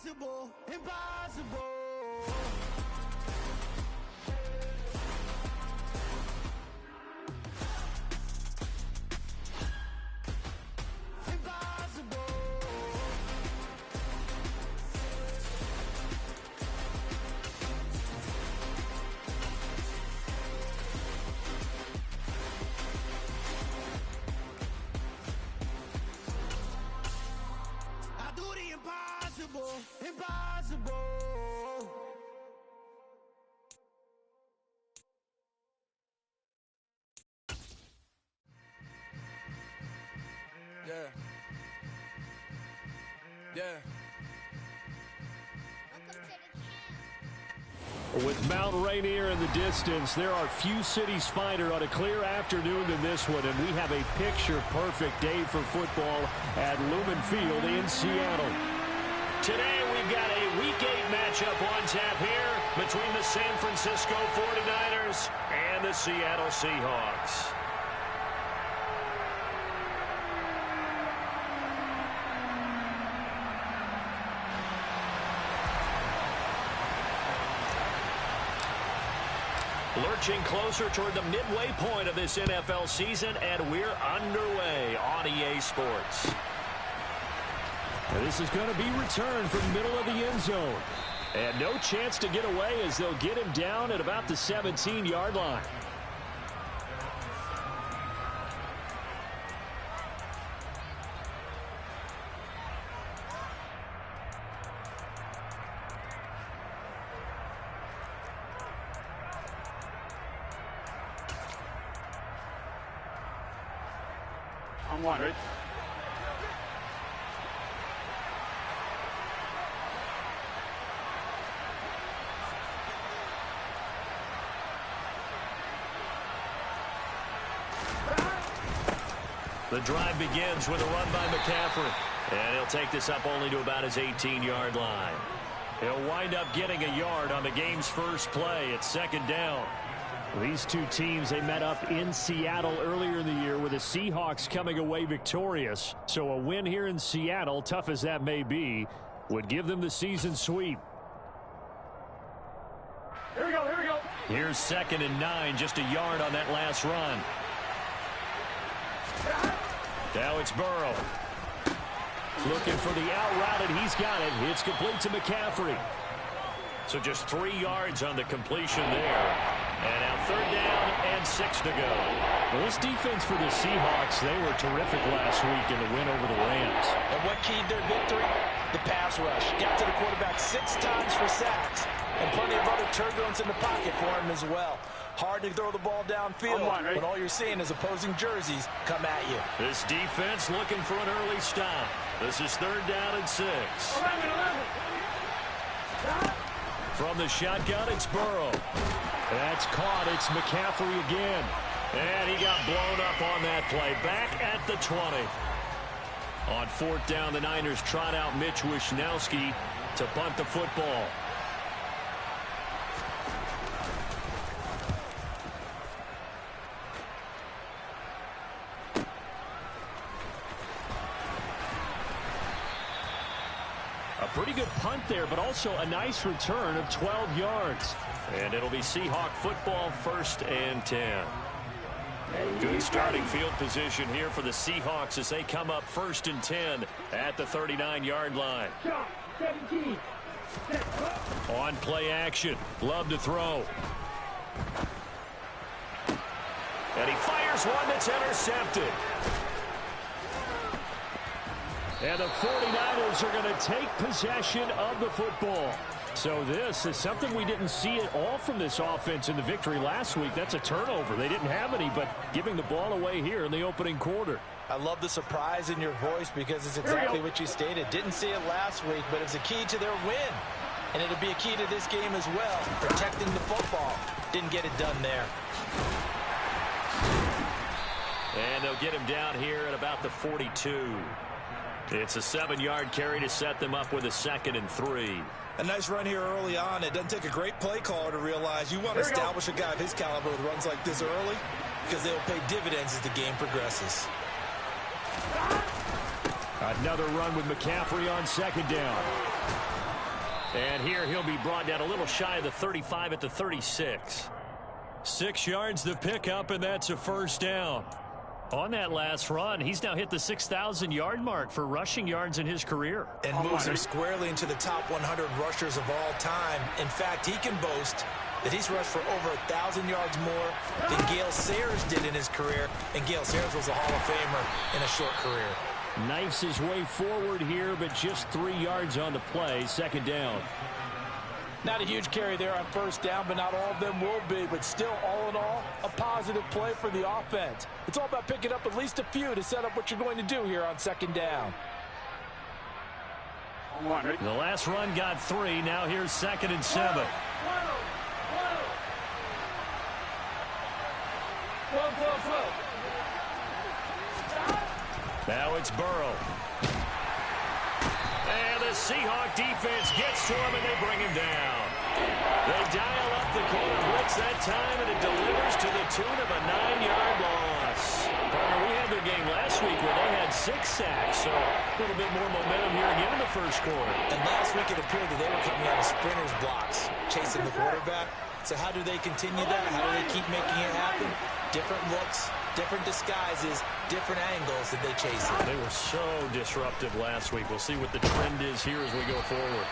Impossible, impossible. Impossible. Yeah. With Mount Rainier in the distance, there are few cities finer on a clear afternoon than this one, and we have a picture-perfect day for football at Lumen Field in Seattle. Today, we've got a Week 8 matchup on tap here between the San Francisco 49ers and the Seattle Seahawks. Lurching closer toward the midway point of this NFL season, and we're underway on EA Sports. This is going to be returned from the middle of the end zone. And no chance to get away as they'll get him down at about the 17-yard line. On one, right? The drive begins with a run by McCaffrey. And he'll take this up only to about his 18-yard line. He'll wind up getting a yard on the game's first play at second down. These two teams, they met up in Seattle earlier in the year with the Seahawks coming away victorious. So a win here in Seattle, tough as that may be, would give them the season sweep. Here we go, here we go. Here's 2nd and 9, just a yard on that last run. Now it's Burrow. Looking for the out route, and he's got it. It's complete to McCaffrey. So just 3 yards on the completion there. And now 3rd down and 6 to go. Well, this defense for the Seahawks, they were terrific last week in the win over the Rams. And what keyed their victory? The pass rush. Got to the quarterback 6 times for sacks. And plenty of other turbulence in the pocket for him as well. Hard to throw the ball downfield, but all you're seeing is opposing jerseys come at you. This defense looking for an early stop. This is 3rd down and 6. 11. From the shotgun, it's Burrow. That's caught. It's McCaffrey again. And he got blown up on that play. Back at the 20. On 4th down, the Niners trot out Mitch Wishnowski to punt the football. A pretty good punt there, but also a nice return of 12 yards. And it'll be Seahawk football, 1st and 10. Good starting field position here for the Seahawks as they come up 1st and 10 at the 39-yard line. On play action. Love to throw. And he fires one that's intercepted. And the 49ers are going to take possession of the football. So this is something we didn't see at all from this offense in the victory last week. That's a turnover. They didn't have any, but giving the ball away here in the opening quarter. I love the surprise in your voice because it's exactly what you stated. Didn't see it last week, but it's a key to their win. And it'll be a key to this game as well, protecting the football. Didn't get it done there. And they'll get him down here at about the 42. It's a 7-yard carry to set them up with a 2nd and 3. A nice run here early on. It doesn't take a great play caller to realize you want to establish a guy of his caliber with runs like this early because they'll pay dividends as the game progresses. Another run with McCaffrey on 2nd down. And here he'll be brought down a little shy of the 35 at the 36. 6 yards the pickup, and that's a first down. On that last run, he's now hit the 6,000-yard mark for rushing yards in his career. And moves him squarely into the top 100 rushers of all time. In fact, he can boast that he's rushed for over 1,000 yards more than Gale Sayers did in his career. And Gale Sayers was a Hall of Famer in a short career. Knifes his way forward here, but just 3 yards on the play. Second down. Not a huge carry there on first down, but not all of them will be. But still, all in all, a positive play for the offense. It's all about picking up at least a few to set up what you're going to do here on second down. The last run got 3. Now here's 2nd and 7. Now it's Burrow. And the Seahawk defense gets to him, and they bring him down. They dial up the corner blitz that time, and it delivers to the tune of a 9-yard loss. Partner, we had their game last week where they had 6 sacks, so a little bit more momentum here again in the first quarter. And last week it appeared that they were coming out of sprinters blocks, chasing the quarterback. So how do they continue that? How do they keep making it happen? Different looks, different disguises, different angles that they chase it. They were so disruptive last week. We'll see what the trend is here as we go forward.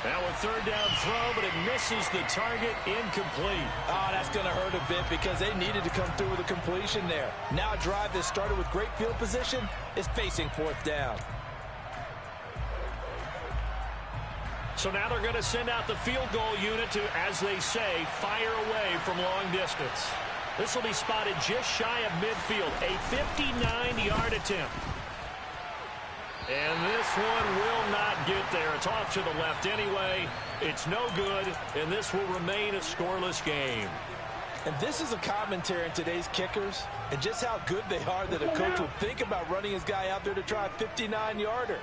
Now a third down throw, but it misses the target, incomplete. Oh, that's going to hurt a bit because they needed to come through with a completion there. Now a drive that started with great field position is facing fourth down. So now they're going to send out the field goal unit to, as they say, fire away from long distance. This will be spotted just shy of midfield, a 59-yard attempt. And this one will not get there. It's off to the left anyway. It's no good, and this will remain a scoreless game. And this is a commentary on today's kickers and just how good they are that a coach would think about running his guy out there to try a 59-yarder.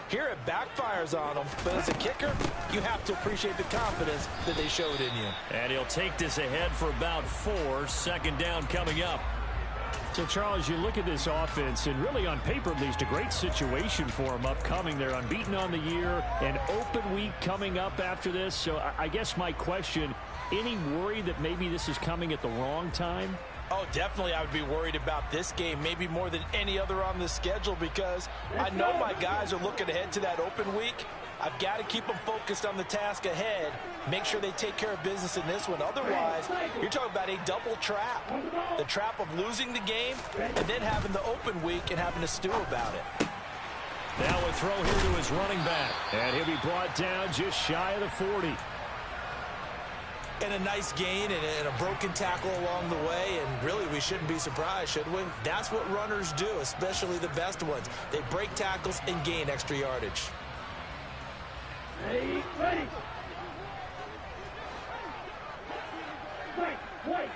Here it backfires on him, but as a kicker, you have to appreciate the confidence that they showed in you. And he'll take this ahead for about 4. Second down coming up. So, Charles, you look at this offense, and really on paper, at least, a great situation for them upcoming. They're unbeaten on the year, an open week coming up after this. So I guess my question, any worry that maybe this is coming at the wrong time? Oh, definitely I would be worried about this game, maybe more than any other on the schedule, because I know my guys are looking ahead to that open week. I've got to keep them focused on the task ahead, make sure they take care of business in this one. Otherwise, you're talking about a double trap. The trap of losing the game and then having the open week and having to stew about it. Now a throw here to his running back, and he'll be brought down just shy of the 40. And a nice gain and a broken tackle along the way, and really we shouldn't be surprised, should we? That's what runners do, especially the best ones. They break tackles and gain extra yardage. Ready. Wait.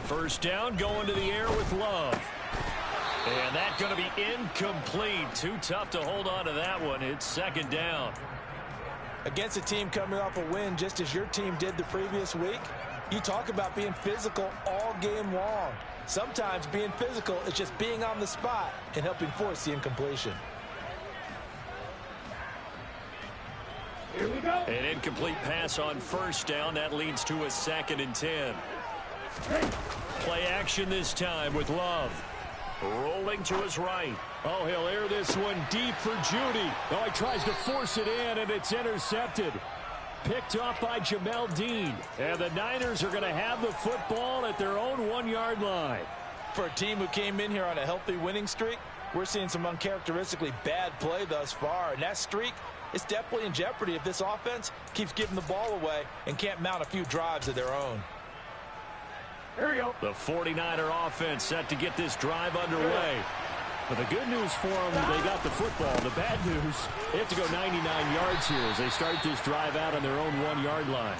First down, going to the air with Love. And that's going to be incomplete. Too tough to hold on to that one. It's second down. Against a team coming off a win just as your team did the previous week, you talk about being physical all game long. Sometimes being physical is just being on the spot and helping force the incompletion. Here we go. An incomplete pass on first down. That leads to a 2nd and 10. Play action this time with Love. Rolling to his right. Oh, he'll air this one deep for Judy. Oh, he tries to force it in, and it's intercepted. Picked off by Jamel Dean. And the Niners are going to have the football at their own 1-yard line. For a team who came in here on a healthy winning streak, we're seeing some uncharacteristically bad play thus far. And that streak is definitely in jeopardy if this offense keeps giving the ball away and can't mount a few drives of their own. Here we go. The 49er offense set to get this drive underway. But the good news for them, they got the football. The bad news, they have to go 99 yards here as they start this drive out on their own 1-yard line.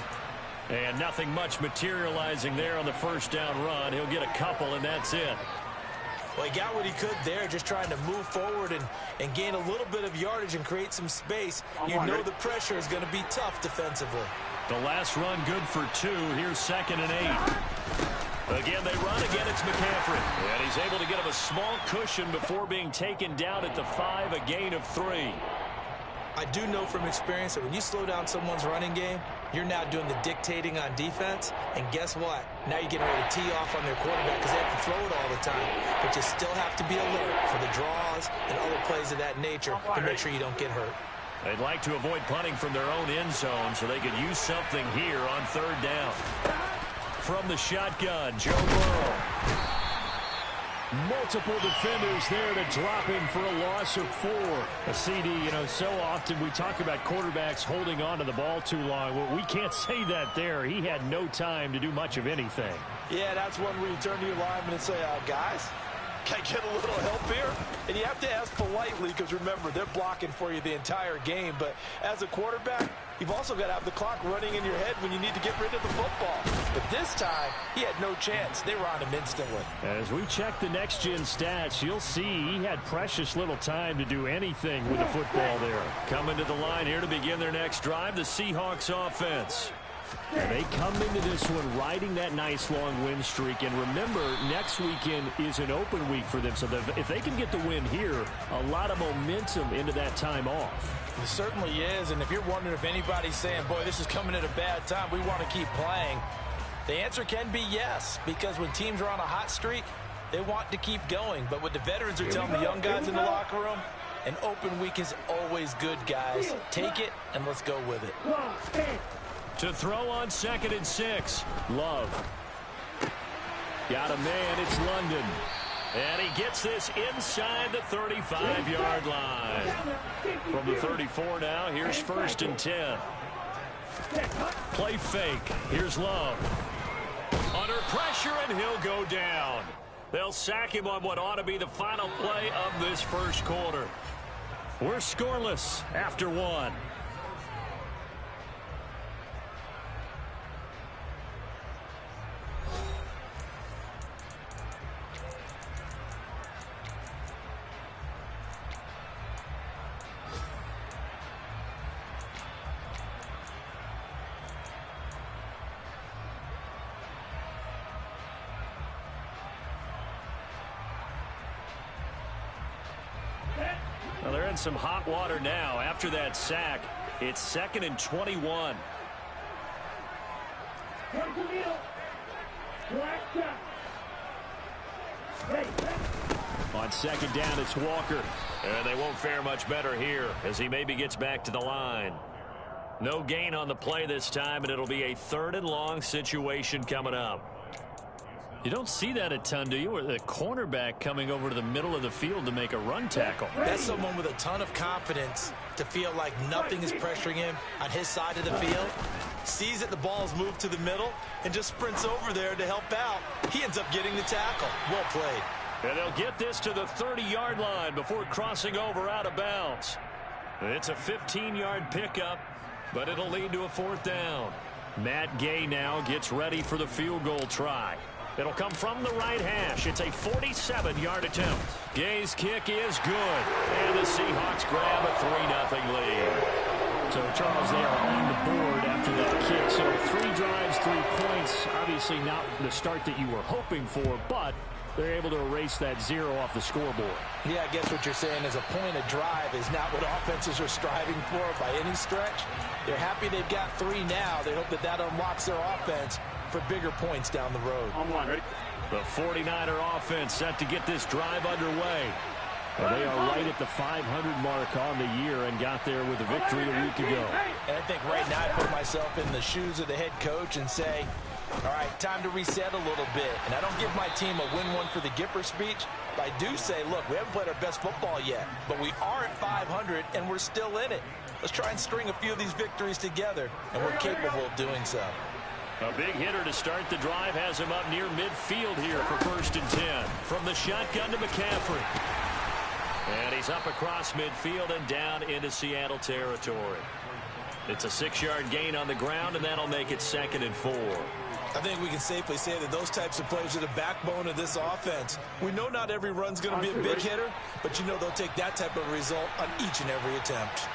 And nothing much materializing there on the first down run. He'll get a couple, and that's it. Well, he got what he could there, just trying to move forward and gain a little bit of yardage and create some space. You know the pressure is going to be tough defensively. The last run good for 2. Here's 2nd and 8. Again, they run. Again, it's McCaffrey. And he's able to get him a small cushion before being taken down at the 5, a gain of 3. I do know from experience that when you slow down someone's running game, you're now doing the dictating on defense. And guess what? Now you're getting ready to tee off on their quarterback because they have to throw it all the time. But you still have to be alert for the draws and other plays of that nature to make sure you don't get hurt. They'd like to avoid punting from their own end zone so they could use something here on 3rd down. From the shotgun, Joe Burrow. Multiple defenders there to drop him for a loss of 4. A CD, you know, so often we talk about quarterbacks holding on to the ball too long. Well, we can't say that there. He had no time to do much of anything. Yeah, that's one where you turn to your lineman and say, guys, can I get a little help here? And you have to ask politely because, remember, they're blocking for you the entire game. But as a quarterback, you've also got to have the clock running in your head when you need to get rid of the football. But this time, he had no chance. They were on him instantly. As we check the next-gen stats, you'll see he had precious little time to do anything with the football there. Coming to the line here to begin their next drive, the Seahawks offense. And they come into this one riding that nice long win streak. And remember, next weekend is an open week for them. So if they can get the win here, a lot of momentum into that time off. It certainly is. And if you're wondering if anybody's saying, boy, this is coming at a bad time, we want to keep playing, the answer can be yes. Because when teams are on a hot streak, they want to keep going. But what the veterans are telling the young guys in the locker room, an open week is always good, guys. Take it, and let's go with it. To throw on 2nd and 6. Love. Got a man. It's London. And he gets this inside the 35-yard line. From the 34 now, here's 1st and 10. Play fake. Here's Love. Under pressure, and he'll go down. They'll sack him on what ought to be the final play of this first quarter. We're scoreless after 1. Well, they're in some hot water now. After that sack, it's 2nd and 21. On 2nd down, it's Walker. And they won't fare much better here as he maybe gets back to the line. No gain on the play this time, and it'll be a 3rd and long situation coming up. You don't see that a ton, do you? Or the cornerback coming over to the middle of the field to make a run tackle. That's someone with a ton of confidence to feel like nothing is pressuring him on his side of the field. Sees that the ball's moved to the middle and just sprints over there to help out. He ends up getting the tackle. Well played. And they'll get this to the 30-yard line before crossing over out of bounds. It's a 15-yard pickup, but it'll lead to a 4th down. Matt Gay now gets ready for the field goal try. It'll come from the right hash. It's a 47-yard attempt. Gay's kick is good. And the Seahawks grab a 3-0 lead. So, Charles, they are on the board after that kick. So 3 drives, 3 points. Obviously not the start that you were hoping for, but they're able to erase that 0 off the scoreboard. Yeah, I guess what you're saying is a point of drive is not what offenses are striving for by any stretch. They're happy they've got 3 now. They hope that that unlocks their offense for bigger points down the road. On 1, ready? The 49er offense set to get this drive underway. And they are right at the 500 mark on the year and got there with a victory a week ago. And I think right now I put myself in the shoes of the head coach and say, all right, time to reset a little bit. And I don't give my team a win one for the Gipper speech, but I do say, look, we haven't played our best football yet, but we are at 500 and we're still in it. Let's try and string a few of these victories together, and we're capable of doing so. A big hitter to start the drive has him up near midfield here for 1st and 10. From the shotgun to McCaffrey. And he's up across midfield and down into Seattle territory. It's a 6-yard gain on the ground, and that'll make it 2nd and 4. I think we can safely say that those types of plays are the backbone of this offense. We know not every run's going to be a big hitter, but you know they'll take that type of result on each and every attempt.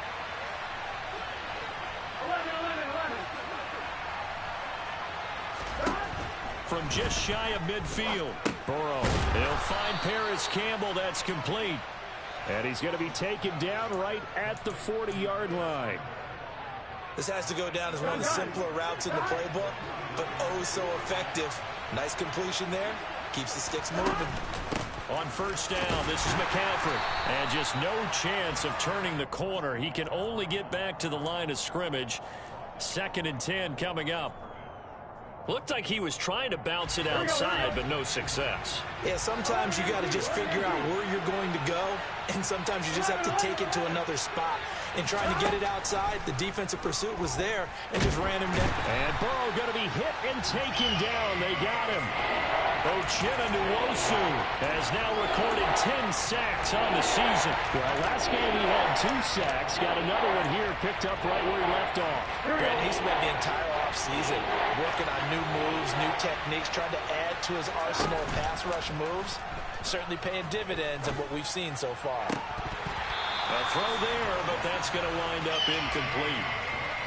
From just shy of midfield. Burrow, he'll find Paris Campbell. That's complete. And he's going to be taken down right at the 40-yard line. This has to go down as one of the simpler routes in the playbook, but oh so effective. Nice completion there. Keeps the sticks moving. On first down, this is McCaffrey. And just no chance of turning the corner. He can only get back to the line of scrimmage. 2nd and 10 coming up. Looked like he was trying to bounce it outside, but no success. Yeah, sometimes you got to just figure out where you're going to go, and sometimes you just have to take it to another spot. In trying to get it outside, the defensive pursuit was there and just ran him down. And Burrow going to be hit and taken down. They got him. Uchenna Nwosu has now recorded 10 sacks on the season. Well, last game he had 2 sacks. Got another one here picked up right where he left off. Brent, he spent the entire offseason working on new moves, new techniques, trying to add to his arsenal of pass rush moves. Certainly paying dividends in what we've seen so far. A throw there, but that's going to wind up incomplete.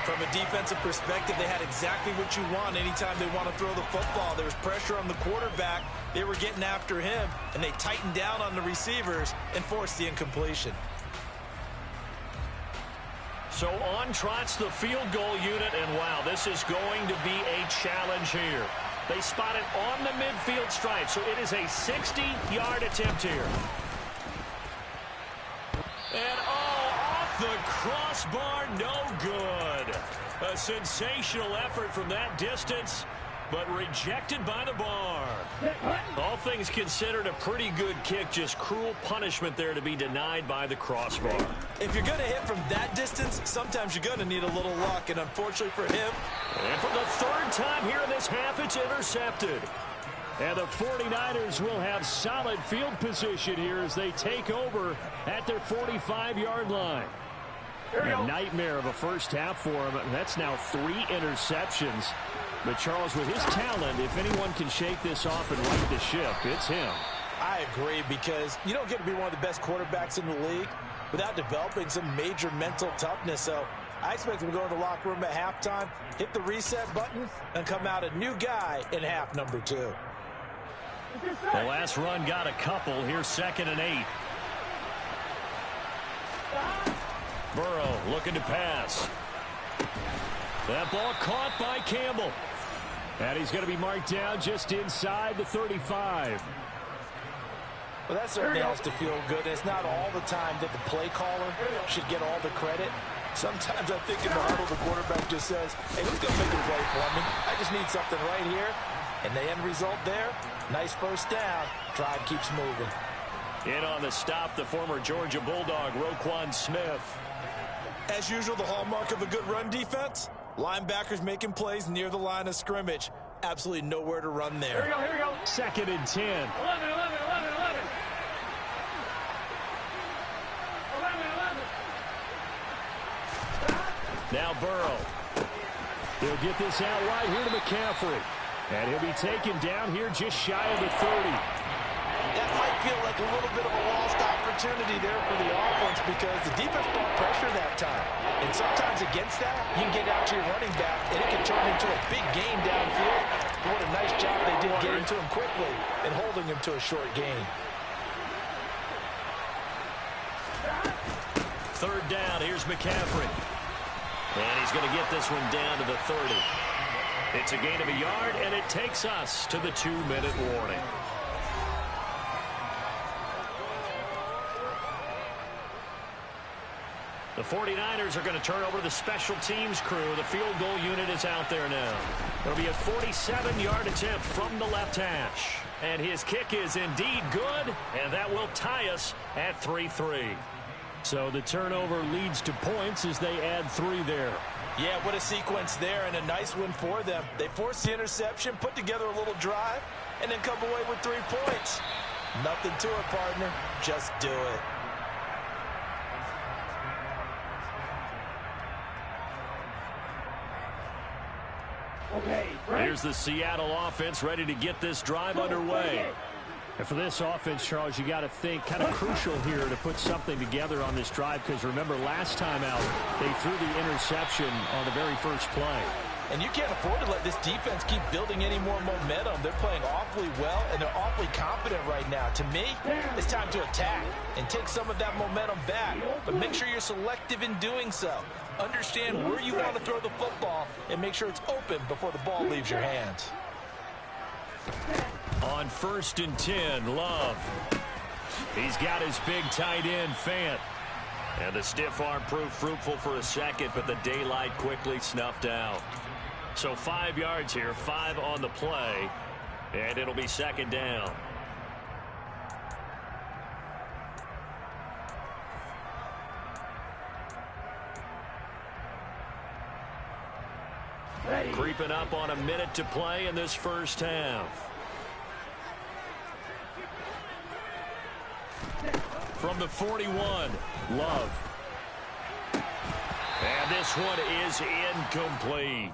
From a defensive perspective, they had exactly what you want anytime they want to throw the football. There was pressure on the quarterback. They were getting after him, and they tightened down on the receivers and forced the incompletion. So on trots the field goal unit, and wow, this is going to be a challenge here. They spot it on the midfield stripe, so it is a 60-yard attempt here. And off the crossbar, no good. A sensational effort from that distance, but rejected by the bar. All things considered, a pretty good kick, just cruel punishment there to be denied by the crossbar. If you're going to hit from that distance, sometimes you're going to need a little luck, and unfortunately for him. And for the 3rd time here in this half, it's intercepted. And the 49ers will have solid field position here as they take over at their 45-yard line. A nightmare of a first half for him. That's now 3 interceptions. But, Charles, with his talent, if anyone can shake this off and right the ship, it's him. I agree, because you don't get to be one of the best quarterbacks in the league without developing some major mental toughness. So I expect him to go in the locker room at halftime, hit the reset button, and come out a new guy in half number 2. The last run got a couple. Here's 2nd and 8. Burrow looking to pass. That ball caught by Campbell. And he's going to be marked down just inside the 35. Well, that certainly has to feel good. It's not all the time that the play caller should get all the credit. Sometimes I think in the huddle, the quarterback just says, hey, who's going to make a play for me? I just need something right here. And the end result there, nice first down. Drive keeps moving. In on the stop, the former Georgia Bulldog, Roquan Smith. As usual, the hallmark of a good run defense, linebackers making plays near the line of scrimmage. Absolutely nowhere to run there. Here we go. 2nd and 10. 11. Now Burrow. He'll get this out right here to McCaffrey. And he'll be taken down here just shy of the 30. That might feel like a little bit of a lost opportunity there for the offense because the defense brought pressure that time. And sometimes against that, you can get out to your running back, and it can turn into a big gain downfield. But what a nice job they did getting to him quickly and holding him to a short gain. 3rd down, here's McCaffrey. And he's going to get this one down to the 30. It's a gain of a yard, and it takes us to the 2-minute warning. The 49ers are going to turn over the special teams crew. The field goal unit is out there now. It'll be a 47-yard attempt from the left hash. And his kick is indeed good, and that will tie us at 3-3. So the turnover leads to points as they add 3 there. Yeah, what a sequence there, and a nice one for them. They forced the interception, put together a little drive, and then come away with 3 points. Nothing to it, partner. Just do it. Okay, Here's the Seattle offense ready to get this drive underway. And for this offense, Charles, you got to think kind of crucial here to put something together on this drive because remember last time out, they threw the interception on the very first play. And you can't afford to let this defense keep building any more momentum. They're playing awfully well, and they're awfully confident right now. To me, it's time to attack and take some of that momentum back. But make sure you're selective in doing so. Understand where you want to throw the football and make sure it's open before the ball leaves your hands. On 1st and 10, Love. He's got his big tight end, Fant. And the stiff arm proved fruitful for a second, but the daylight quickly snuffed out. So 5 yards here, 5 on the play, and it'll be 2nd down. Ready. Creeping up on a minute to play in this first half. From the 41, Love. And this one is incomplete.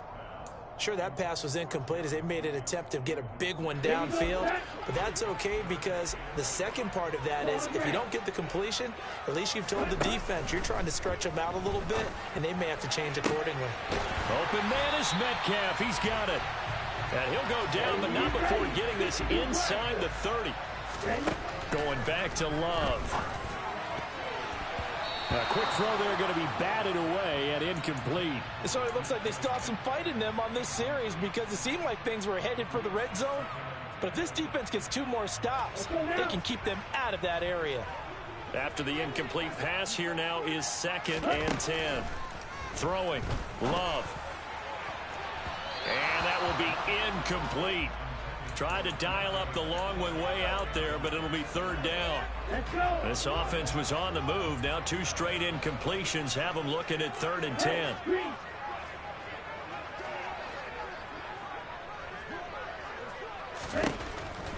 Sure, that pass was incomplete as they made an attempt to get a big one downfield. But that's okay because the second part of that is if you don't get the completion, at least you've told the defense you're trying to stretch them out a little bit, and they may have to change accordingly. Open man is Metcalf. He's got it. And he'll go down, but not before getting this inside the 30. Going back to Love. A quick throw there going to be batted away and incomplete. So it looks like they still have some fight in them on this series because it seemed like things were headed for the red zone. But if this defense gets 2 more stops, they can keep them out of that area. After the incomplete pass, here now is 2nd and 10. Throwing, Love. And that will be incomplete. Tried to dial up the long one way out there, but it'll be 3rd down. This offense was on the move. Now 2 straight incompletions have them looking at 3rd and 10.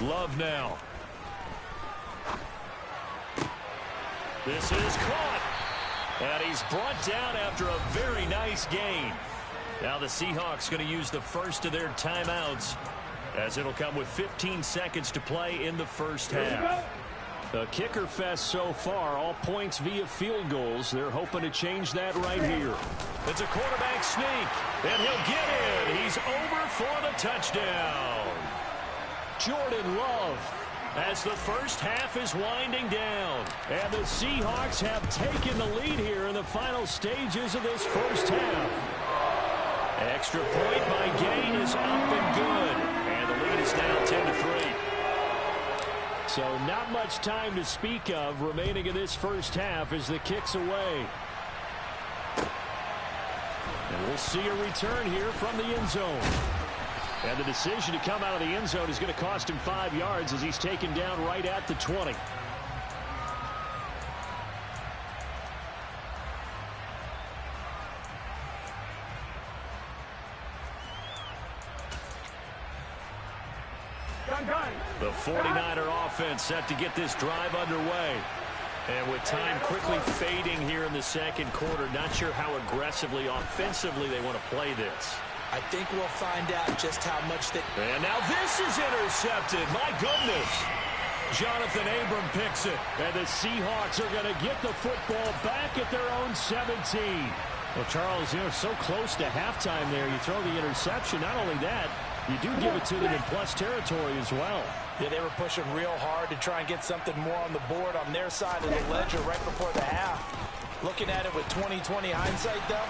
Love now. This is caught. And he's brought down after a very nice gain. Now the Seahawks going to use the first of their timeouts, as it'll come with 15 seconds to play in the first half. A kicker fest so far, all points via field goals. They're hoping to change that right here. It's a quarterback sneak, and he'll get in. He's over for the touchdown. Jordan Love, as the first half is winding down. And the Seahawks have taken the lead here in the final stages of this first half. Extra point by Gain is up and good. And the lead is now 10-3. So not much time to speak of remaining in this first half as the kick's away. And we'll see a return here from the end zone. And the decision to come out of the end zone is going to cost him 5 yards as he's taken down right at the 20. The 49er offense set to get this drive underway. And with time quickly fading here in the second quarter, not sure how aggressively, offensively they want to play this. I think we'll find out just how much they... And now this is intercepted. My goodness. Jonathan Abram picks it. And the Seahawks are going to get the football back at their own 17. Well, Charles, so close to halftime there. You throw the interception. Not only that, you do give it to them in plus territory as well. Yeah, they were pushing real hard to try and get something more on the board on their side of the ledger right before the half. Looking at it with 20/20 hindsight, though,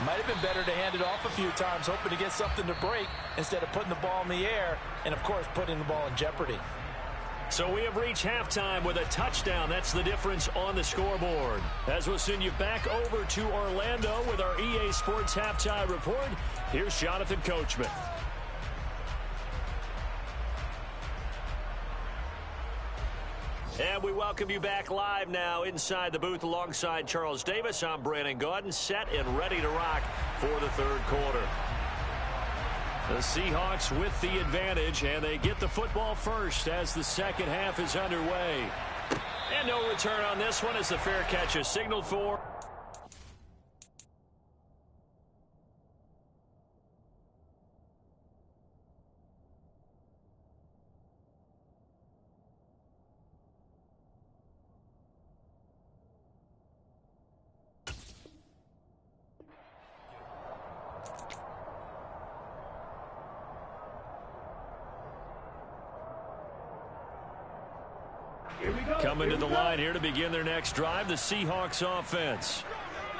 might have been better to hand it off a few times, hoping to get something to break instead of putting the ball in the air and, of course, putting the ball in jeopardy. So we have reached halftime with a touchdown. That's the difference on the scoreboard. As we'll send you back over to Orlando with our EA Sports Halftime Report, here's Jonathan Coachman. And we welcome you back live now inside the booth alongside Charles Davis. I'm Brandon Gaudin, set and ready to rock for the third quarter. The Seahawks with the advantage, and they get the football first as the second half is underway. And no return on this one as the fair catch is signaled for. Coming to the line here to begin their next drive, the Seahawks offense.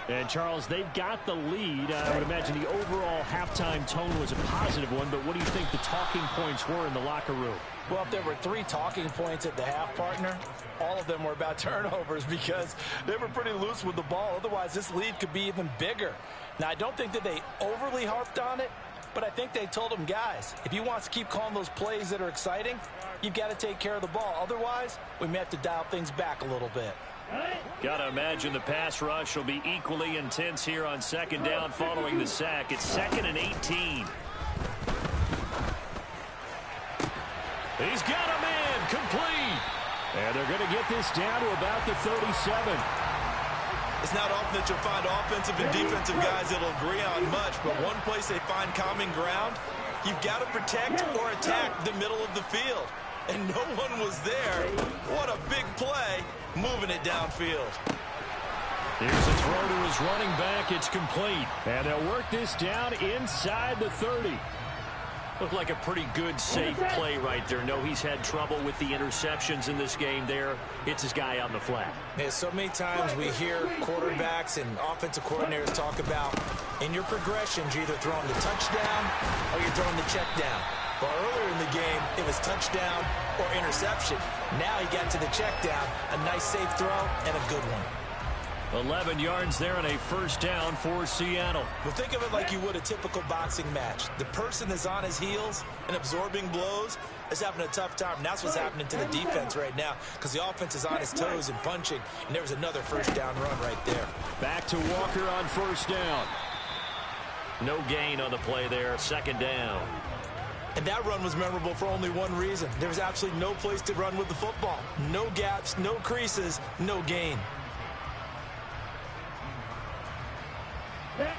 And, Charles, they've got the lead. I would imagine the overall halftime tone was a positive one, but what do you think the talking points were in the locker room? Well, if there were 3 talking points at the half, partner, all of them were about turnovers because they were pretty loose with the ball. Otherwise, this lead could be even bigger. Now, I don't think that they overly harped on it, but I think they told them, guys, if you want to keep calling those plays that are exciting, you've got to take care of the ball. Otherwise, we may have to dial things back a little bit. Got to imagine the pass rush will be equally intense here on second down following the sack. It's 2nd and 18. He's got a man complete. And they're going to get this down to about the 37. It's not often that you'll find offensive and defensive guys that'll agree on much, but one place they find common ground, you've got to protect or attack the middle of the field. And no one was there. What a big play, moving it downfield. Here's a throw to his running back. It's complete. And they'll work this down inside the 30. Looked like a pretty good, safe play right there. No, he's had trouble with the interceptions in this game there. It's his guy on the flat. Yeah, so many times we hear quarterbacks and offensive coordinators talk about in your progressions, you're either throwing the touchdown or you're throwing the check down. But earlier in the game, it was touchdown or interception. Now he got to the check down, a nice safe throw, and a good one. 11 yards there and a first down for Seattle. Well, think of it like you would a typical boxing match. The person that's on his heels and absorbing blows is having a tough time. And that's what's happening to the defense right now because the offense is on his toes and punching. And there was another first down run right there. Back to Walker on first down. No gain on the play there, 2nd down. And that run was memorable for only one reason. There was absolutely no place to run with the football. No gaps, no creases, no gain.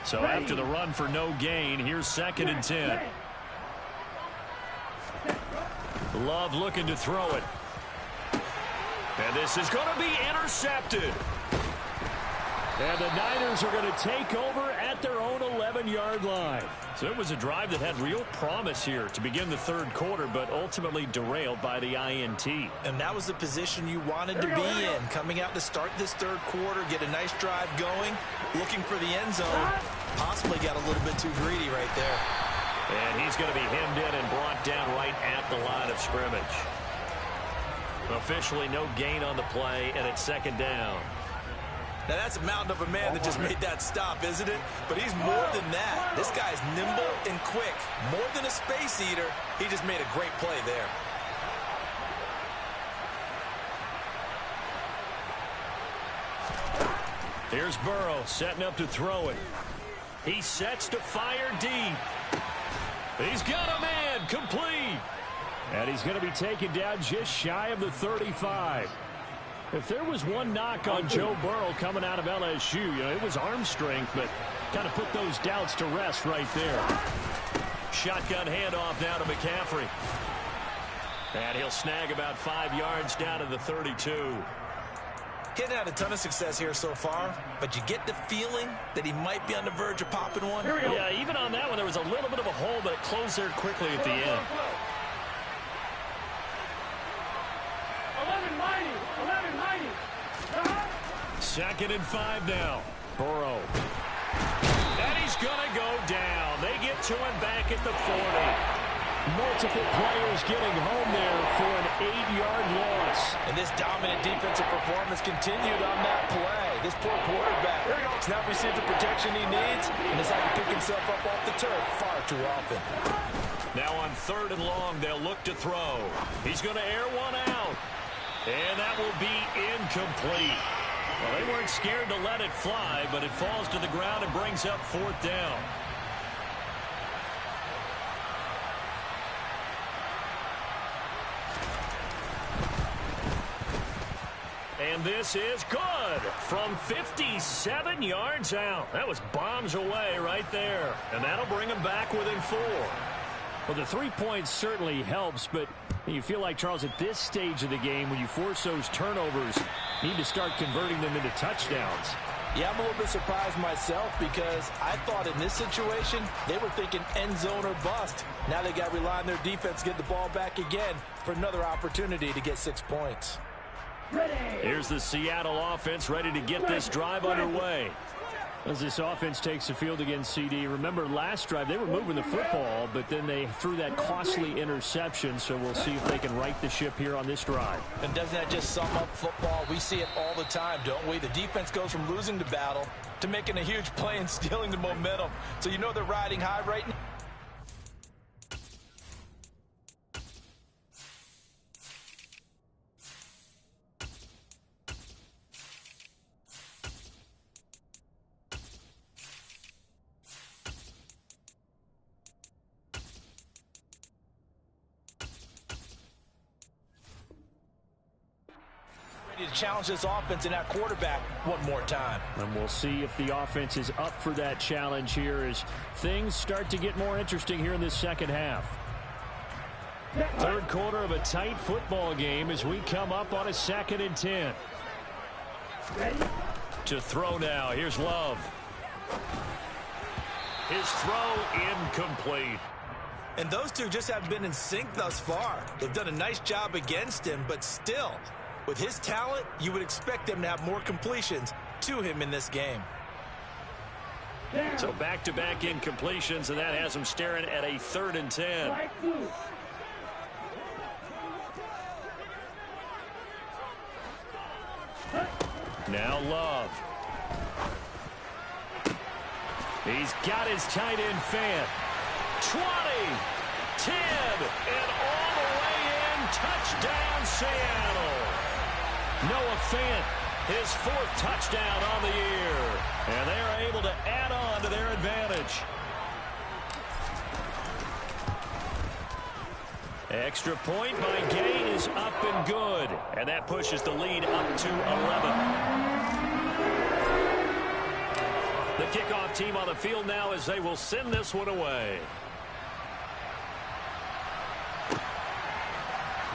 So after the run for no gain, here's 2nd and 10. Love looking to throw it. And this is going to be intercepted. And the Niners are going to take over at their own 11-yard line. So it was a drive that had real promise here to begin the 3rd quarter, but ultimately derailed by the INT. And that was the position you wanted to be in. Coming out to start this 3rd quarter, get a nice drive going, looking for the end zone. Possibly got a little bit too greedy right there. And he's going to be hemmed in and brought down right at the line of scrimmage. Officially no gain on the play, and it's 2nd down. Now, that's a mountain of a man that just made that stop, isn't it? But he's more than that. This guy's nimble and quick. More than a space eater, he just made a great play there. Here's Burrow setting up to throw it. He sets to fire deep. He's got a man complete. And he's going to be taken down just shy of the 35. If there was one knock on Joe Burrow coming out of LSU, it was arm strength, but kind of put those doubts to rest right there. Shotgun handoff now to McCaffrey. And he'll snag about 5 yards down to the 32. He hasn't had a ton of success here so far, but you get the feeling that he might be on the verge of popping one. Yeah, even on that one, there was a little bit of a hole, but it closed there quickly at the end. 2nd and 5 now. Burrow. And he's going to go down. They get to him back at the 40. Multiple players getting home there for an 8-yard loss. And this dominant defensive performance continued on that play. This poor quarterback has not received the protection he needs and has had to pick himself up off the turf far too often. Now on 3rd and long, they'll look to throw. He's going to air one out. And that will be incomplete. Well, they weren't scared to let it fly, but it falls to the ground and brings up 4th down. And this is good from 57 yards out. That was bombs away right there. And that'll bring them back within 4. Well, the 3 points certainly helps, but you feel like, Charles, at this stage of the game, when you force those turnovers, you need to start converting them into touchdowns. Yeah, I'm a little bit surprised myself because I thought in this situation they were thinking end zone or bust. Now they got to rely on their defense to get the ball back again for another opportunity to get 6 points. Here's the Seattle offense ready to get this drive underway. As this offense takes the field against CD, remember last drive they were moving the football, but then they threw that costly interception, so we'll see if they can right the ship here on this drive. And doesn't that just sum up football? We see it all the time, don't we? The defense goes from losing the battle to making a huge play and stealing the momentum. So you know they're riding high right now. To challenge this offense and that quarterback one more time. And we'll see if the offense is up for that challenge here as things start to get more interesting here in this second half. Third quarter of a tight football game as we come up on a 2nd and 10. To throw now. Here's Love. His throw incomplete. And those two just haven't been in sync thus far. They've done a nice job against him, but still, with his talent, you would expect him to have more completions to him in this game. So back-to-back incompletions, and that has him staring at a 3rd and 10. Now Love. He's got his tight end fan. 20, 10, and all the way in. Touchdown, Seattle. Noah Fant, his 4th touchdown on the year. And they are able to add on to their advantage. Extra point by Gay is up and good. And that pushes the lead up to 11. The kickoff team on the field now as they will send this one away.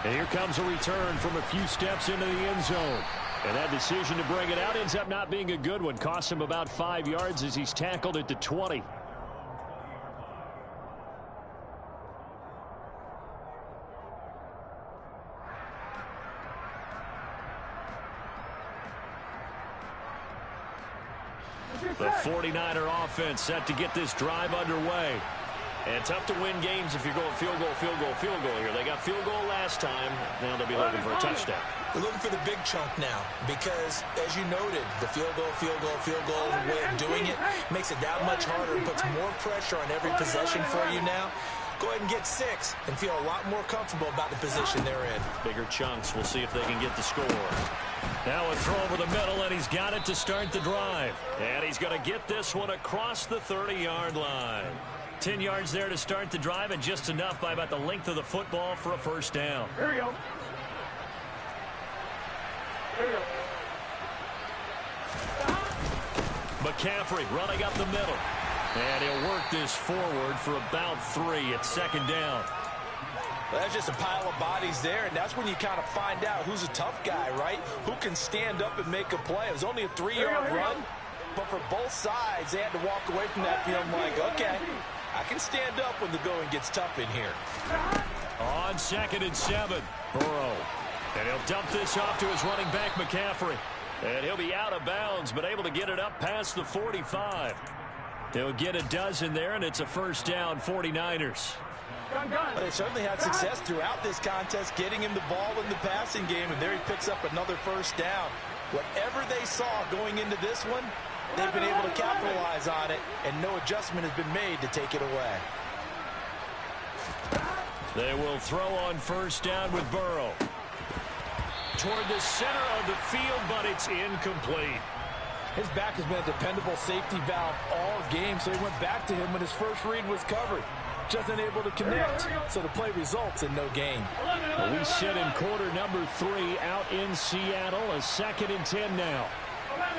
And here comes a return from a few steps into the end zone. And that decision to bring it out ends up not being a good one. Costs him about 5 yards as he's tackled at the 20. The 49er offense set to get this drive underway. And tough to win games if you're going field goal, field goal, field goal here. They got field goal last time. Now they'll be looking for a touchdown. They're looking for the big chunk now because, as you noted, the field goal, way of doing it makes it that much harder and puts more pressure on every possession for you now. Go ahead and get 6 and feel a lot more comfortable about the position they're in. Bigger chunks. We'll see if they can get the score. Now a throw over the middle, and he's got it to start the drive. And he's going to get this one across the 30-yard line. 10 yards there to start the drive, and just enough by about the length of the football for a first down. Here we go. Here we go. McCaffrey running up the middle. And he'll work this forward for about 3 at 2nd down. Well, that's just a pile of bodies there, and that's when you kind of find out who's a tough guy, right? Who can stand up and make a play. It was only a 3-yard run, but for both sides, they had to walk away from that feeling like, okay, I can stand up when the going gets tough in here. On 2nd and 7, Burrow. And he'll dump this off to his running back, McCaffrey. And he'll be out of bounds, but able to get it up past the 45. They'll get a dozen there, and it's a first down, 49ers. But they certainly had success throughout this contest, getting him the ball in the passing game, and there he picks up another first down. Whatever they saw going into this one, they've been able to capitalize on it, and no adjustment has been made to take it away. They will throw on first down with Burrow. Toward the center of the field, but it's incomplete. His back has been a dependable safety valve all game, so he went back to him when his first read was covered. Just unable to connect, so the play results in no gain. We sit in quarter number 3 out in Seattle, a 2nd and 10 now. 11.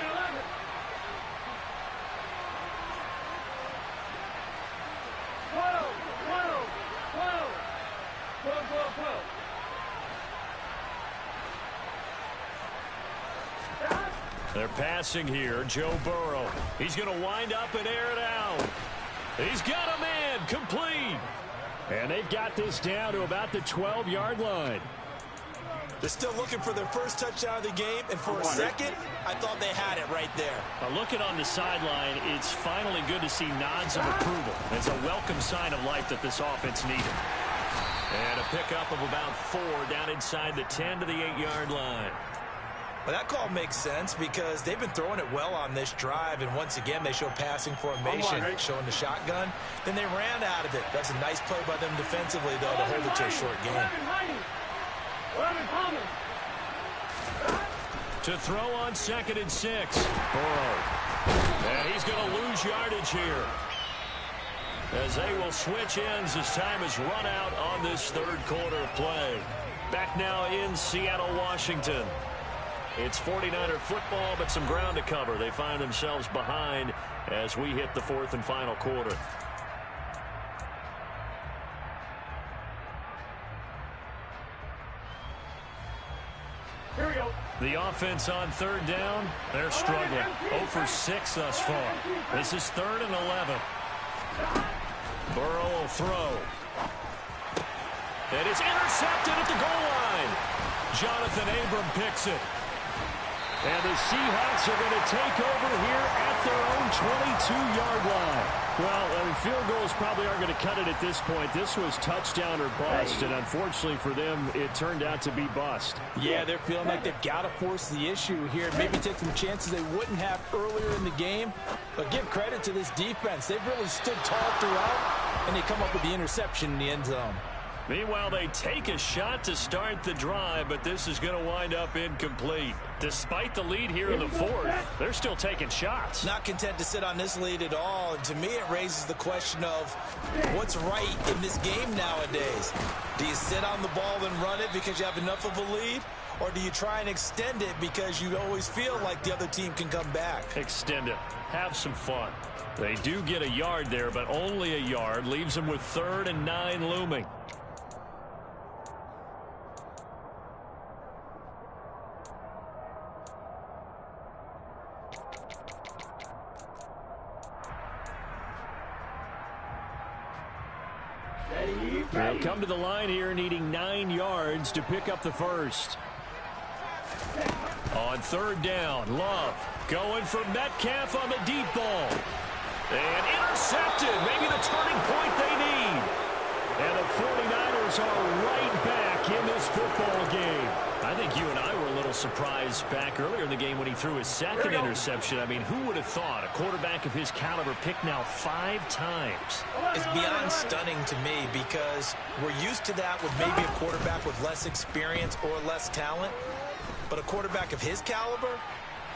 They're passing here. Joe Burrow. He's going to wind up and air it out. He's got him in. Complete. And they've got this down to about the 12-yard line. They're still looking for their first touchdown of the game, and for a second, I thought they had it right there. Looking on the sideline, it's finally good to see nods of approval. It's a welcome sign of life that this offense needed. And a pickup of about 4 down inside the 10 to the 8-yard line. Well, that call makes sense because they've been throwing it well on this drive, and once again, they show passing formation, showing the shotgun. Then they ran out of it. That's a nice play by them defensively, though, to hold it to a short game. To throw on 2nd and 6. Burrow. And he's going to lose yardage here, as they will switch ends as time has run out on this third quarter of play. Back now in Seattle, Washington. It's 49er football, but some ground to cover. They find themselves behind as we hit the 4th and final quarter. Here we go. The offense on 3rd down, they're struggling. 0 for 6 thus far. This is 3rd and 11. Burrow will throw. And it's intercepted at the goal line. Jonathan Abram picks it. And the Seahawks are going to take over here at their own 22-yard line. Well, I mean, field goals probably aren't going to cut it at this point. This was touchdown or bust, and unfortunately for them, it turned out to be bust. Yeah, they're feeling like they've got to force the issue here. Maybe take some chances they wouldn't have earlier in the game. But give credit to this defense. They've really stood tall throughout, and they come up with the interception in the end zone. Meanwhile, they take a shot to start the drive, but this is going to wind up incomplete. Despite the lead here in the 4th, they're still taking shots. Not content to sit on this lead at all. And to me, it raises the question of what's right in this game nowadays. Do you sit on the ball and run it because you have enough of a lead? Or do you try and extend it because you always feel like the other team can come back? Extend it. Have some fun. They do get a yard there, but only a yard. Leaves them with 3rd and 9 looming. They'll come to the line here needing 9 yards to pick up the first. On 3rd down, Love going for Metcalf on the deep ball. And intercepted. Maybe the turning point they need. And the 49ers are right back in this football game. I think you and I were a little surprised back earlier in the game when he threw his 2nd interception. I mean, who would have thought a quarterback of his caliber picked now 5 times? It's beyond stunning to me because we're used to that with maybe a quarterback with less experience or less talent. But a quarterback of his caliber,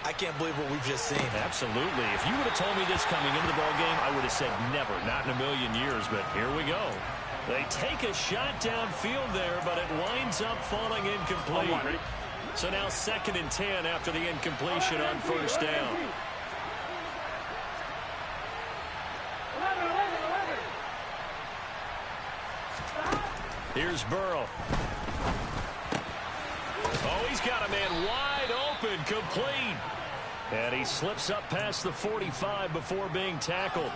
I can't believe what we've just seen. Absolutely. If you would have told me this coming into the ballgame, I would have said never, not in a million years. But here we go. They take a shot downfield there, but it winds up falling incomplete. So now 2nd and 10 after the incompletion on 1st down. Here's Burrow. Oh, he's got a man wide open, complete. And he slips up past the 45 before being tackled.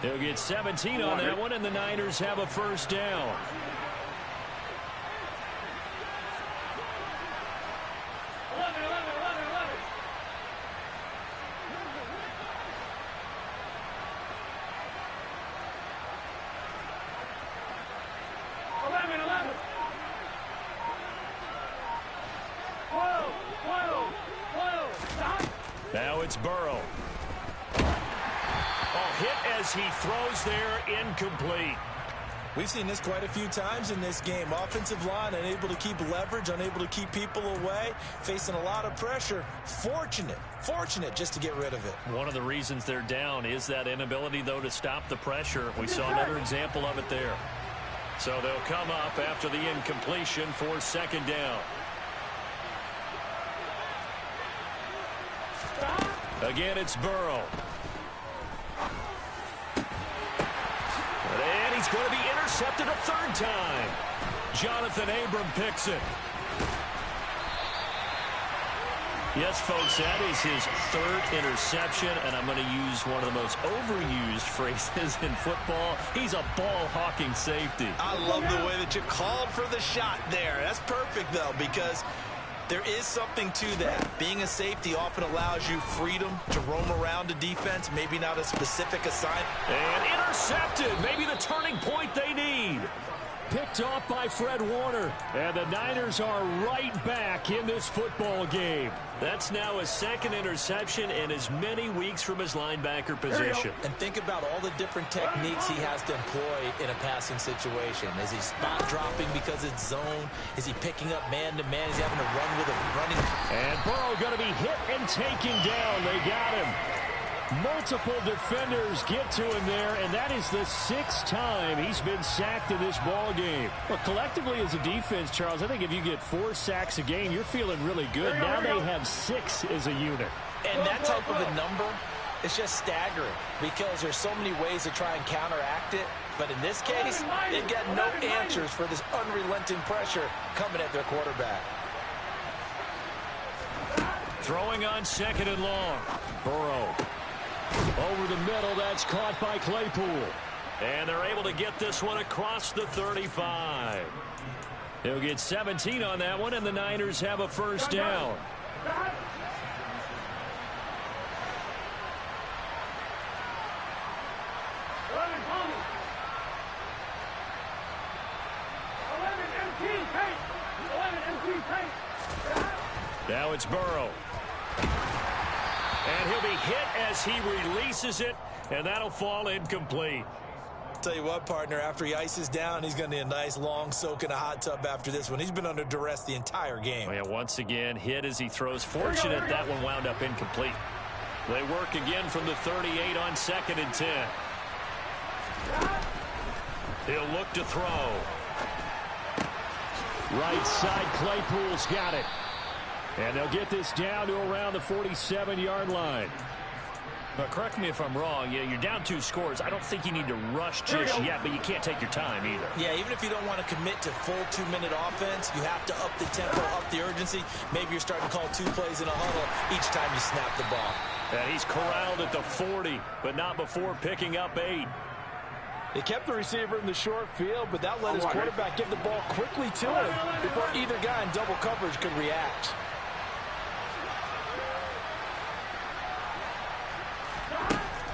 He'll get 17 on that one, and the Niners have a 1st down. Now it's Burrow. Hit as he throws there, incomplete. We've seen this quite a few times in this game. Offensive line unable to keep leverage, unable to keep people away, facing a lot of pressure. Fortunate just to get rid of it. One of the reasons they're down is that inability, though, to stop the pressure. We saw another example of it there. So they'll come up after the incompletion for 2nd down. Again, it's Burrow. And he's going to be intercepted a 3rd time. Jonathan Abram picks it. Yes, folks, that is his third interception, and I'm going to use one of the most overused phrases in football. He's a ball-hawking safety. I love the way that you called for the shot there. That's perfect, though, because there is something to that. Being a safety often allows you freedom to roam around a defense, maybe not a specific assignment. And intercepted, maybe the turning point they need. Picked off by Fred Warner. And the Niners are right back in this football game. That's now his second interception in as many weeks from his linebacker position. And think about all the different techniques he has to employ in a passing situation. Is he spot dropping because it's zone? Is he picking up man-to-man? Is he having to run with a running? And Burrow going to be hit and taken down. They got him. Multiple defenders get to him there, and that is the sixth time he's been sacked in this ball game. Well, collectively as a defense, Charles, I think if you get 4 sacks a game, you're feeling really good. Now they have 6 as a unit. And that type of a number is just staggering because there's so many ways to try and counteract it. But in this case, they've got no answers for this unrelenting pressure coming at their quarterback. Throwing on second and long. Burrow. Over the middle, that's caught by Claypool. And they're able to get this one across the 35. He'll get 17 on that one, and the Niners have a first down. Now it's Burrow. And he'll be hit as he releases it, and that'll fall incomplete. Tell you what, partner, after he ices down, he's going to need a nice long soak in a hot tub after this one. He's been under duress the entire game. Oh, yeah, once again, hit as he throws. Fortunate that one wound up incomplete. They work again from the 38 on second and 10. He'll look to throw. Right side, Claypool's got it. And they'll get this down to around the 47-yard line. But correct me if I'm wrong. Yeah, you're down 2 scores. I don't think you need to rush just yet, but you can't take your time either. Yeah, even if you don't want to commit to full 2-minute offense, you have to up the tempo, up the urgency. Maybe you're starting to call 2 plays in a huddle each time you snap the ball. And he's corralled at the 40, but not before picking up 8. They kept the receiver in the short field, but that let his quarterback get the ball quickly to him before either guy in double coverage could react.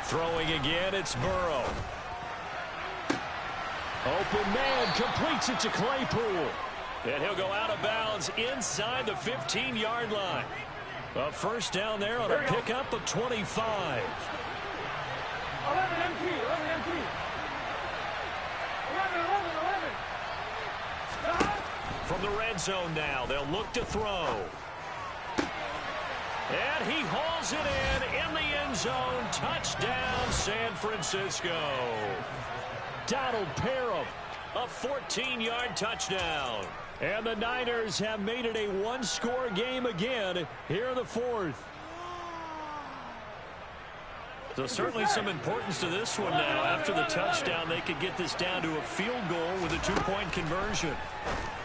Throwing again, it's Burrow. Open man completes it to Claypool. And he'll go out of bounds inside the 15-yard line. A first down there on a pickup of 25. 11 empty. From the red zone now, they'll look to throw. And he hauls it in the end zone. Touchdown, San Francisco. Donald Parham. A 14-yard touchdown. And the Niners have made it a 1-score game again here in the 4th. So certainly some importance to this one now. After the touchdown, they could get this down to a field goal with a 2-point conversion.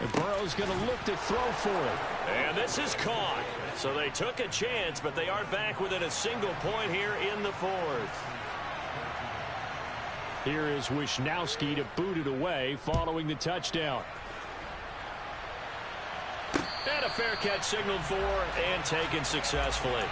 And Burrow's going to look to throw for it. And this is caught. So they took a chance, but they are back within a single point here in the 4th. Here is Wisnowski to boot it away following the touchdown. And a fair catch signaled for and taken successfully.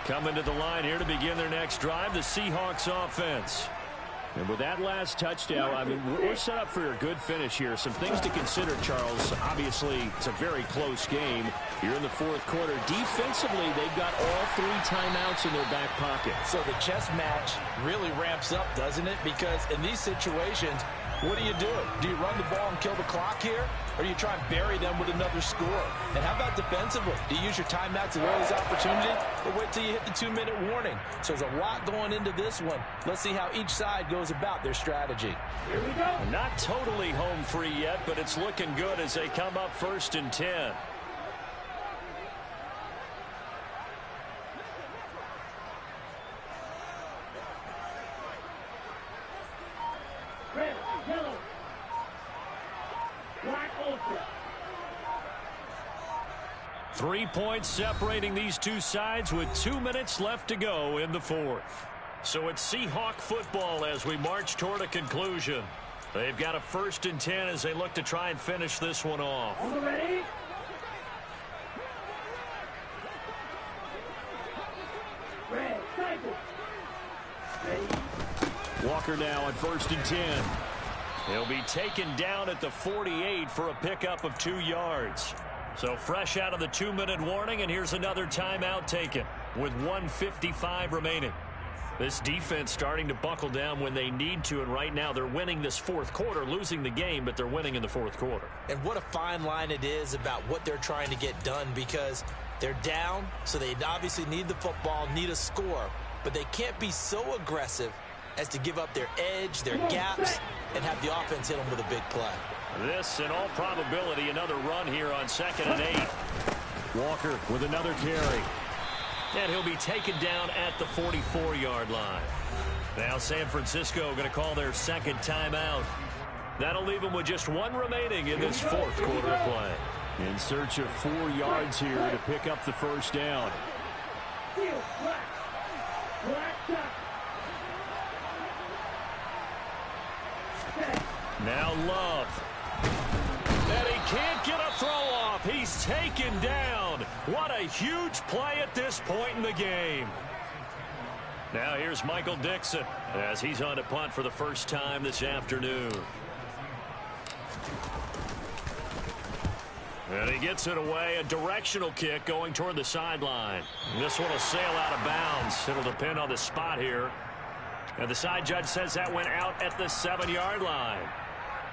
Coming to the line here to begin their next drive, the Seahawks offense. And with that last touchdown, I mean, we're set up for a good finish here. Some things to consider, Charles. Obviously, it's a very close game. You're in the 4th quarter. Defensively, they've got all 3 timeouts in their back pocket. So the chess match really ramps up, doesn't it? Because in these situations, What do? Do you run the ball and kill the clock here? Or do you try and bury them with another score? And how about defensively? Do you use your timeouts at earliest opportunity? Or wait till you hit the 2-minute warning? So there's a lot going into this one. Let's see how each side goes about their strategy. Here we go. Not totally home free yet, but it's looking good as they come up 1st and 10. Red, yellow, black ultra. 3 points separating these two sides with 2 minutes left to go in the 4th. So it's Seahawk football as we march toward a conclusion. They've got a 1st and 10 as they look to try and finish this one off. All ready? Red, cycle. Ready? Walker now at 1st and 10. He'll be taken down at the 48 for a pickup of 2 yards. So fresh out of the 2-minute warning, and here's another timeout taken with 1:55 remaining. This defense starting to buckle down when they need to, and right now they're winning this 4th quarter, losing the game, but they're winning in the 4th quarter. And what a fine line it is about what they're trying to get done, because they're down, so they obviously need the football, need a score, but they can't be so aggressive as to give up their edge, their gaps, and have the offense hit them with a big play. This, in all probability, another run here on 2nd and 8. Walker with another carry. And he'll be taken down at the 44-yard line. Now San Francisco going to call their 2nd timeout. That'll leave them with just 1 remaining in this 4th quarter of play. In search of 4 yards here to pick up the 1st down. Steel, black. Black top. Set. Now Love. And he can't get a throw off. He's taken down. What a huge play at this point in the game. Now here's Michael Dixon as he's on to punt for the first time this afternoon. And he gets it away, a directional kick going toward the sideline. This one will sail out of bounds. It'll depend on the spot here. And the side judge says that went out at the 7-yard line.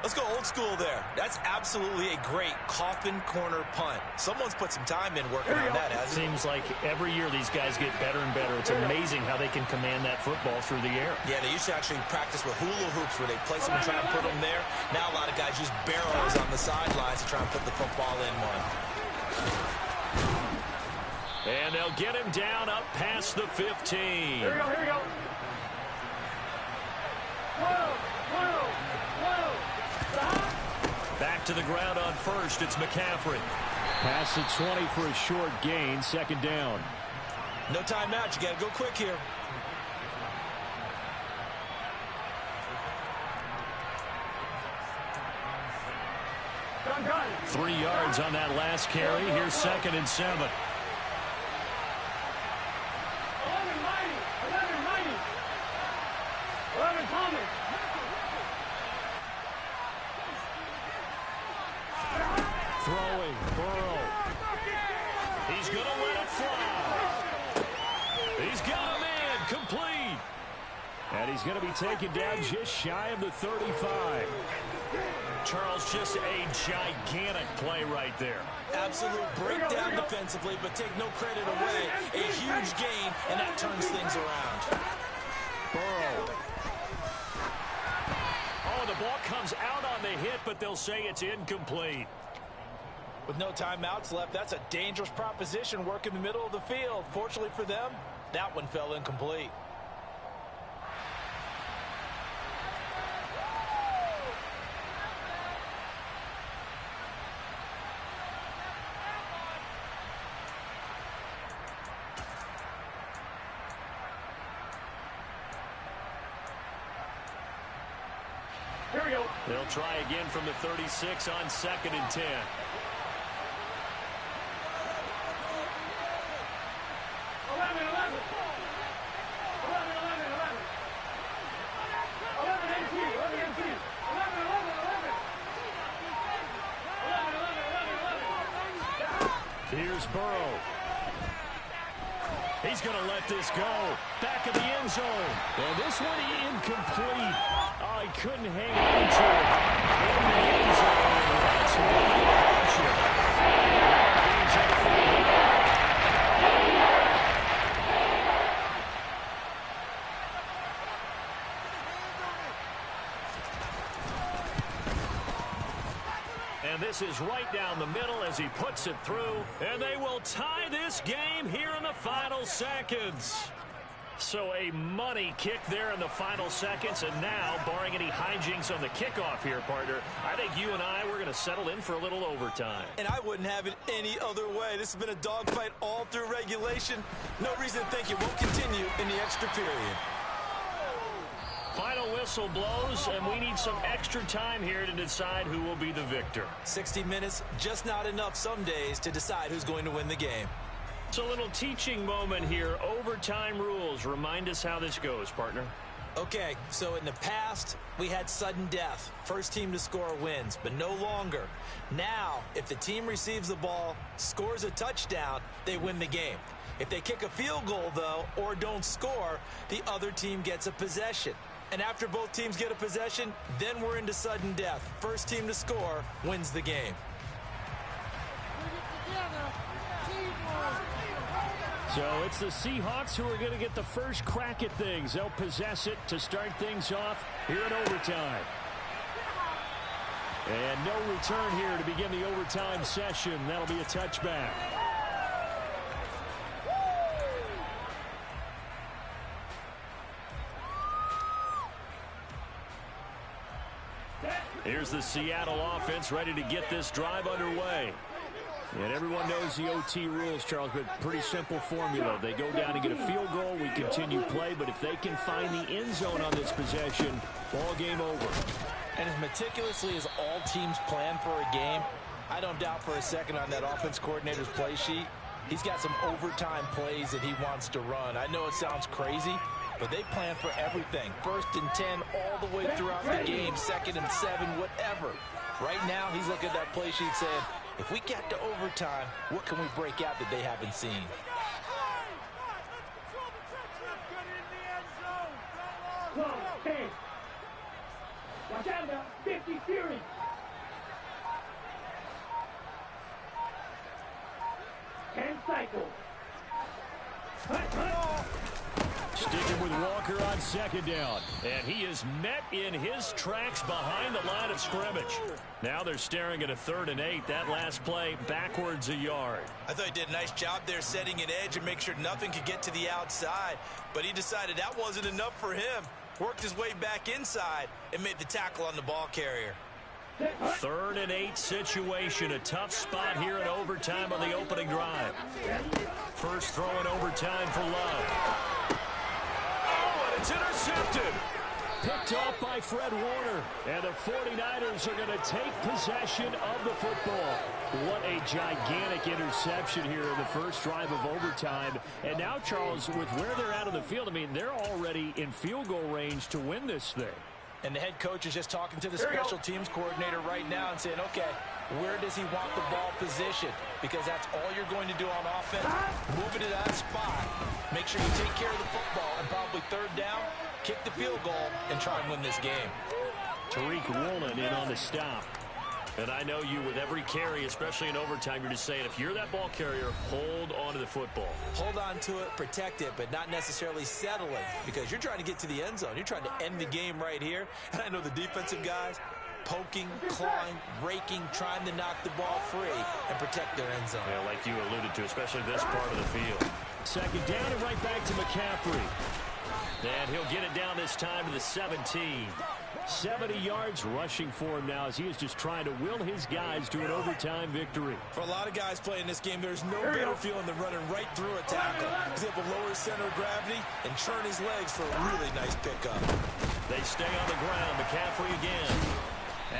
Let's go old school there. That's absolutely a great coffin corner punt. Someone's put some time in working on that, hasn't it? Seems like every year these guys get better and better. It's amazing how they can command that football through the air. Yeah, they used to actually practice with hula hoops where they place them and try and put them there. Now a lot of guys use barrels on the sidelines to try and put the football in one. And they'll get him down up past the 15. Here we go, here we go. Whoa, whoa, whoa. Stop. Back to the ground on 1st. It's McCaffrey. Pass the 20 for a short gain. 2nd down. No timeout. You got to go quick here. Done. 3 yards on that last carry. Here's 2nd and 7. 11 mighty. 11 mighty. 11 Thomas. Throwing. Burrow. He's going to let it fly. He's got a man. Complete. And he's going to be taken down just shy of the 35. Charles, just a gigantic play right there. Absolute breakdown defensively, but take no credit away. A huge gain, and that turns things around. Burrow. Oh, the ball comes out on the hit, but they'll say it's incomplete. With no timeouts left, that's a dangerous proposition. Work in the middle of the field. Fortunately for them, that one fell incomplete. Here we go. They'll try again from the 36 on 2nd and 10. 11, 11. 11, 11, 11. 11, 18. 11, 18. 11, 11, 11. 11, 11, 11, 11. Here's Burrow. He's going to let this go. Back of the end zone. And this one incomplete. Oh, he couldn't hang on to it. In the end zone. That's what you want you. Brings up for And this is right down the middle as he puts it through. And they will tie this game here in the final seconds. So a money kick there in the final seconds. And now, barring any hijinks on the kickoff here, partner, I think you and I, we're going to settle in for a little overtime. And I wouldn't have it any other way. This has been a dogfight all through regulation. No reason to think it won't continue in the extra period. Final whistle blows, and we need some extra time here to decide who will be the victor. 60 minutes, just not enough some days to decide who's going to win the game. So a little teaching moment here. Overtime rules. Remind us how this goes, partner. Okay, so in the past, we had sudden death. First team to score wins, but no longer. Now, if the team receives the ball, scores a touchdown, they win the game. If they kick a field goal, though, or don't score, the other team gets a possession. And after both teams get a possession, then we're into sudden death. First team to score wins the game. So it's the Seahawks who are going to get the first crack at things. They'll possess it to start things off here in overtime. And no return here to begin the overtime session. That'll be a touchback. Here's the Seattle offense ready to get this drive underway. And everyone knows the OT rules, Charles, but pretty simple formula. They go down and get a field goal, we continue play, but if they can find the end zone on this possession, ball game over. And as meticulously as all teams plan for a game, I don't doubt for a second on that offense coordinator's play sheet, he's got some overtime plays that he wants to run. I know it sounds crazy, but they plan for everything. 1st and 10 all the way throughout the game, 2nd and 7, whatever. Right now, he's looking at that play sheet saying, if we get to overtime, what can we break out that they haven't seen? Close, 10. Watch out now, 50 series. Cycle. Sticking with Walker on 2nd down. And he is met in his tracks behind the line of scrimmage. Now they're staring at a 3rd and 8. That last play backwards a yard. I thought he did a nice job there setting an edge and make sure nothing could get to the outside. But he decided that wasn't enough for him. Worked his way back inside and made the tackle on the ball carrier. 3rd and 8 situation. A tough spot here in overtime on the opening drive. First throw in overtime for Love. Oh, and it's intercepted. Picked off by Fred Warner. And the 49ers are going to take possession of the football. What a gigantic interception here in the first drive of overtime. And now, Charles, with where they're at on the field, I mean, they're already in field goal range to win this thing. And the head coach is just talking to the special teams coordinator right now and saying, okay, where does he want the ball positioned? Because that's all you're going to do on offense. Move it to that spot. Make sure you take care of the football and probably 3rd down, kick the field goal, and try and win this game. Tariq Woolen in on the stop. And I know you, with every carry, especially in overtime, you're just saying, if you're that ball carrier, hold on to the football. Hold on to it, protect it, but not necessarily settle it, because you're trying to get to the end zone. You're trying to end the game right here. And I know the defensive guys, poking, clawing, raking, trying to knock the ball free and protect their end zone. Yeah, like you alluded to, especially this part of the field. 2nd down and right back to McCaffrey. And he'll get it down this time to the 17. 70 yards rushing for him now as he is just trying to will his guys to an overtime victory. For a lot of guys playing this game, there's no better feeling than running right through a tackle. He's able to lower his center of gravity and churn his legs for a really nice pickup. They stay on the ground. McCaffrey again.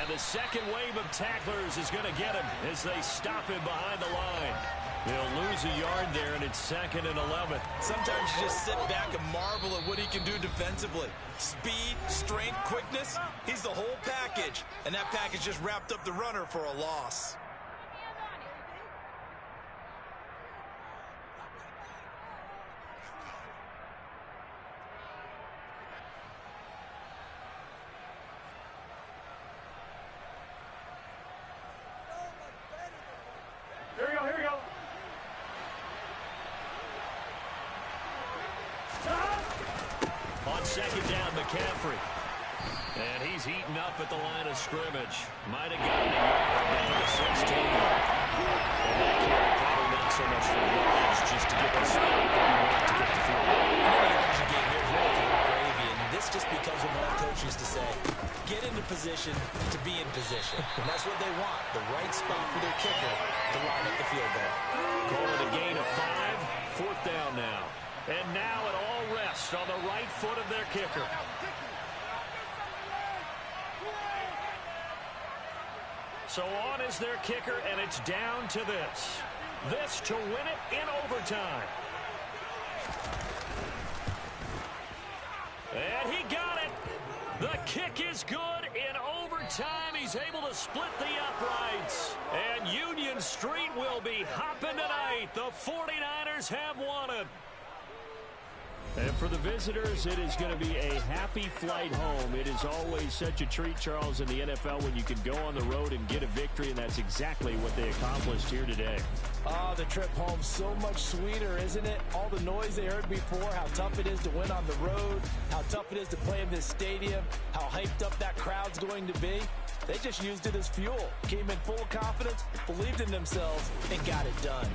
And the second wave of tacklers is going to get him as they stop him behind the line. He'll lose a yard there, and it's 2nd and 11. Sometimes you just sit back and marvel at what he can do defensively. Speed, strength, quickness, he's the whole package. And that package just wrapped up the runner for a loss. second down, McCaffrey. And he's heating up at the line of scrimmage. Might have gotten a yard down to 16. And that carry probably not so much for yards, just to get the spot that you want to get the field goal. Any yards you get here is really for gravy, and this just becomes what my coach used to say. Get into position to be in position. And that's what they want, the right spot for their kicker to line up the field goal. Call it a gain of 5, 4th down now. And now it all rests on the right foot of their kicker. So on is their kicker, and it's down to this. This to win it in overtime. And he got it. The kick is good. In overtime, he's able to split the uprights. And Union Street will be hopping tonight. The 49ers have won it. And for the visitors, it is going to be a happy flight home. It is always such a treat, Charles, in the NFL when you can go on the road and get a victory, and that's exactly what they accomplished here today. Oh, the trip home so much sweeter, isn't it? All the noise they heard before, how tough it is to win on the road, how tough it is to play in this stadium, how hyped up that crowd's going to be. They just used it as fuel, came in full of confidence, believed in themselves, and got it done.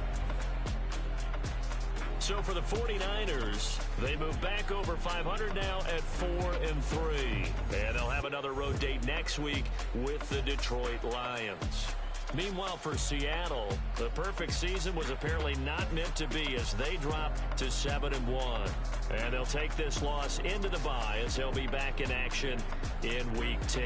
So for the 49ers, they move back over 500 now at 4-3. And they'll have another road date next week with the Detroit Lions. Meanwhile, for Seattle, the perfect season was apparently not meant to be as they drop to 7-1. And they'll take this loss into the bye as they'll be back in action in Week 10.